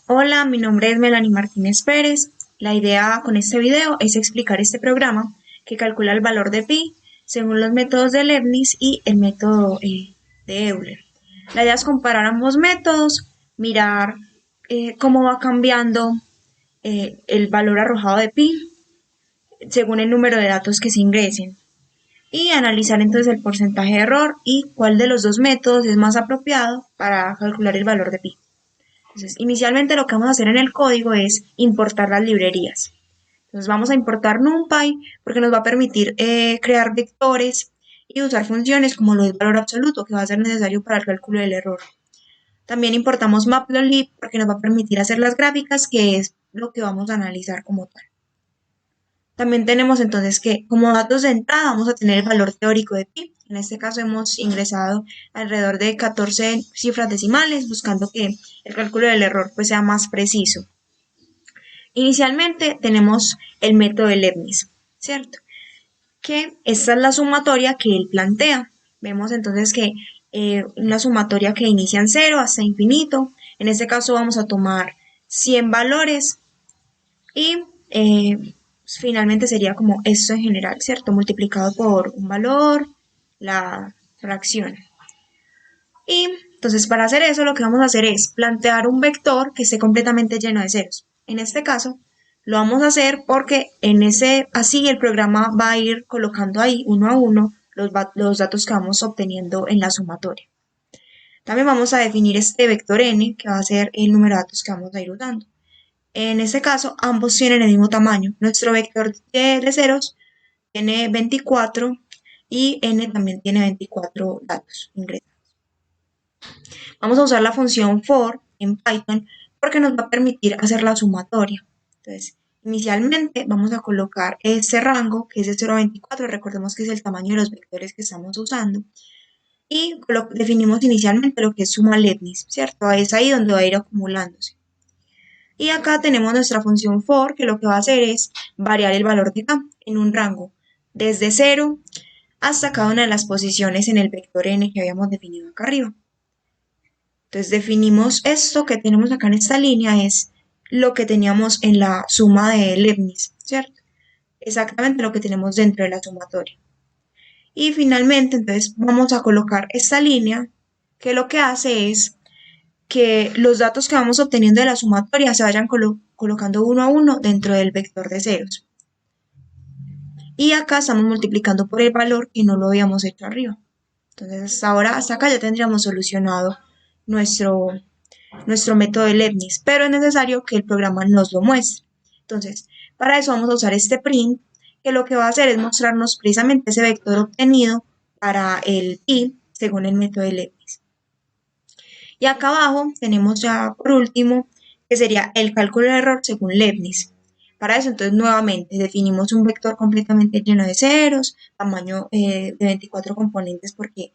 Hola, mi nombre es Melanie Martínez Pérez. La idea con este video es explicar este programa que calcula el valor de pi según los métodos de Leibniz y el método de Euler. La idea es comparar ambos métodos, mirar cómo va cambiando el valor arrojado de pi según el número de datos que se ingresen y analizar entonces el porcentaje de error y cuál de los dos métodos es más apropiado para calcular el valor de pi. Entonces, inicialmente lo que vamos a hacer en el código es importar las librerías. Entonces vamos a importar NumPy porque nos va a permitir crear vectores y usar funciones como lo del valor absoluto que va a ser necesario para el cálculo del error. También importamos Matplotlib porque nos va a permitir hacer las gráficas, que es lo que vamos a analizar como tal. También tenemos entonces que como datos de entrada vamos a tener el valor teórico de pi. En este caso hemos ingresado alrededor de 14 cifras decimales buscando que el cálculo del error pues sea más preciso. Inicialmente tenemos el método de Leibniz, ¿cierto? Que esta es la sumatoria que él plantea. Vemos entonces que una sumatoria que inicia en 0 hasta infinito. En este caso vamos a tomar 100 valores y finalmente sería como esto en general, ¿cierto? Multiplicado por un valor, la fracción. Y entonces para hacer eso lo que vamos a hacer es plantear un vector que esté completamente lleno de ceros. En este caso lo vamos a hacer porque así el programa va a ir colocando ahí uno a uno los datos que vamos obteniendo en la sumatoria. También vamos a definir este vector n, que va a ser el número de datos que vamos a ir usando. En este caso, ambos tienen el mismo tamaño. Nuestro vector de ceros tiene 24 y n también tiene 24 datos ingresados. Vamos a usar la función for en Python porque nos va a permitir hacer la sumatoria. Entonces, inicialmente vamos a colocar este rango que es de 0 a 24, recordemos que es el tamaño de los vectores que estamos usando. Y definimos inicialmente lo que es suma Leibniz, ¿cierto? Es ahí donde va a ir acumulándose. Y acá tenemos nuestra función for, que lo que va a hacer es variar el valor de k en un rango desde 0 hasta cada una de las posiciones en el vector n que habíamos definido acá arriba. Entonces definimos esto que tenemos acá en esta línea es lo que teníamos en la suma de Leibniz, ¿cierto? Exactamente lo que tenemos dentro de la sumatoria. Y finalmente, entonces vamos a colocar esta línea que lo que hace es que los datos que vamos obteniendo de la sumatoria se vayan colocando uno a uno dentro del vector de ceros. Y acá estamos multiplicando por el valor que no lo habíamos hecho arriba. Entonces hasta acá ya tendríamos solucionado nuestro método de Leibniz, pero es necesario que el programa nos lo muestre. Entonces, para eso vamos a usar este print, que lo que va a hacer es mostrarnos precisamente ese vector obtenido para el pi según el método de Leibniz. Y acá abajo tenemos ya por último que sería el cálculo de error según Leibniz. Para eso entonces nuevamente definimos un vector completamente lleno de ceros, tamaño de 24 componentes porque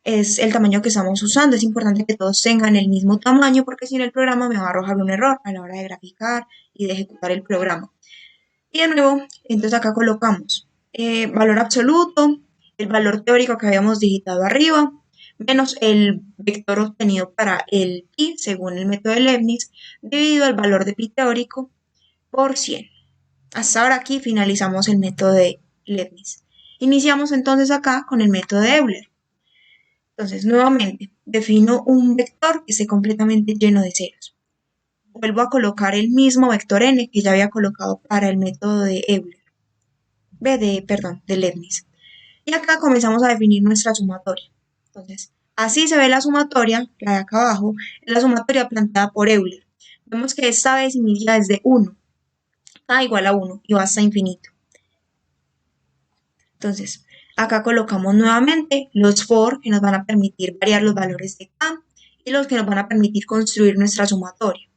es el tamaño que estamos usando. Es importante que todos tengan el mismo tamaño porque si no el programa me va a arrojar un error a la hora de graficar y de ejecutar el programa. Y de nuevo, entonces acá colocamos valor absoluto, el valor teórico que habíamos digitado arriba, menos el vector obtenido para el pi según el método de Leibniz, dividido el valor de pi teórico por 100. Hasta ahora aquí finalizamos el método de Leibniz. Iniciamos entonces acá con el método de Euler. Entonces, nuevamente, defino un vector que esté completamente lleno de ceros. Vuelvo a colocar el mismo vector n que ya había colocado para el método de Euler. De Leibniz. Y acá comenzamos a definir nuestra sumatoria. Entonces, así se ve la sumatoria, la de acá abajo, es la sumatoria planteada por Euler. Vemos que esta vez inicia desde 1, k igual a 1 y va hasta infinito. Entonces, acá colocamos nuevamente los for que nos van a permitir variar los valores de k y los que nos van a permitir construir nuestra sumatoria.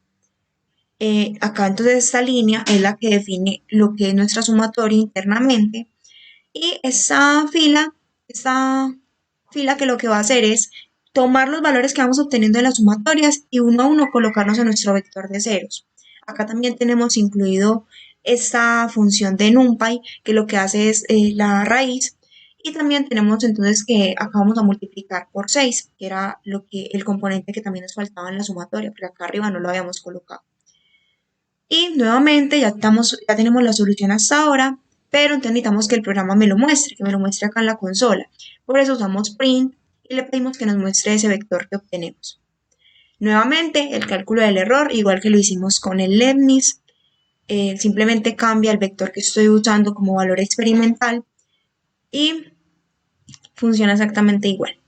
Acá entonces esta línea es la que define lo que es nuestra sumatoria internamente y esta fila que lo que va a hacer es tomar los valores que vamos obteniendo de las sumatorias y uno a uno colocarlos en nuestro vector de ceros. Acá también tenemos incluido esta función de NumPy que lo que hace es la raíz Y también tenemos entonces que acá vamos a multiplicar por 6, que era el componente que también nos faltaba en la sumatoria, porque acá arriba no lo habíamos colocado. Y nuevamente ya tenemos la solución hasta ahora, pero entonces necesitamos que el programa me lo muestre, que me lo muestre acá en la consola. Por eso usamos print y le pedimos que nos muestre ese vector que obtenemos. Nuevamente, el cálculo del error, igual que lo hicimos con el Leibniz, simplemente cambia el vector que estoy usando como valor experimental y funciona exactamente igual.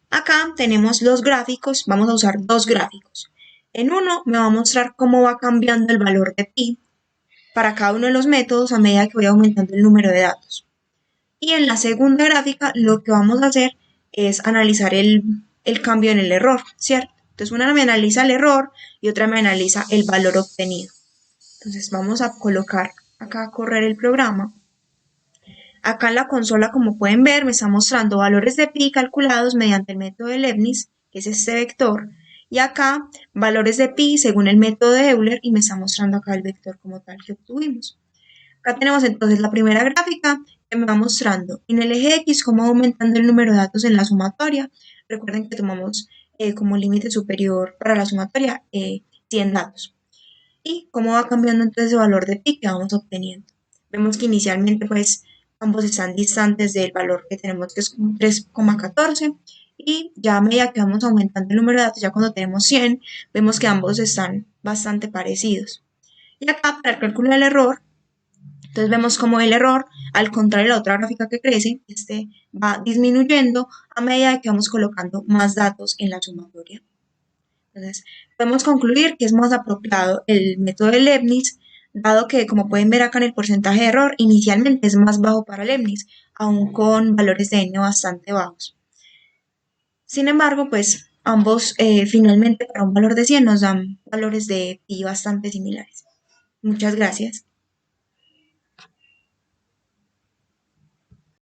Acá tenemos los gráficos, vamos a usar dos gráficos. En uno me va a mostrar cómo va cambiando el valor de pi para cada uno de los métodos a medida que voy aumentando el número de datos. Y en la segunda gráfica lo que vamos a hacer es analizar el cambio en el error, ¿cierto? Entonces una me analiza el error y otra me analiza el valor obtenido. Entonces vamos a colocar acá a correr el programa. Acá en la consola, como pueden ver, me está mostrando valores de pi calculados mediante el método de Leibniz, que es este vector, y acá valores de pi según el método de Euler, y me está mostrando acá el vector como tal que obtuvimos. Acá tenemos entonces la primera gráfica que me va mostrando en el eje X cómo va aumentando el número de datos en la sumatoria. Recuerden que tomamos como límite superior para la sumatoria 100 datos. Y cómo va cambiando entonces el valor de pi que vamos obteniendo. Vemos que inicialmente pues ambos están distantes del valor que tenemos que es 3,14 y ya a medida que vamos aumentando el número de datos, ya cuando tenemos 100, vemos que ambos están bastante parecidos. Y acá para el cálculo del error, entonces vemos como el error, al contrario de la otra gráfica que crece, este va disminuyendo a medida que vamos colocando más datos en la sumatoria. Entonces, podemos concluir que es más apropiado el método de Leibniz, dado que, como pueden ver acá en el porcentaje de error, inicialmente es más bajo para Leibniz, aún con valores de n bastante bajos. Sin embargo, pues ambos finalmente para un valor de 100 nos dan valores de pi bastante similares. Muchas gracias.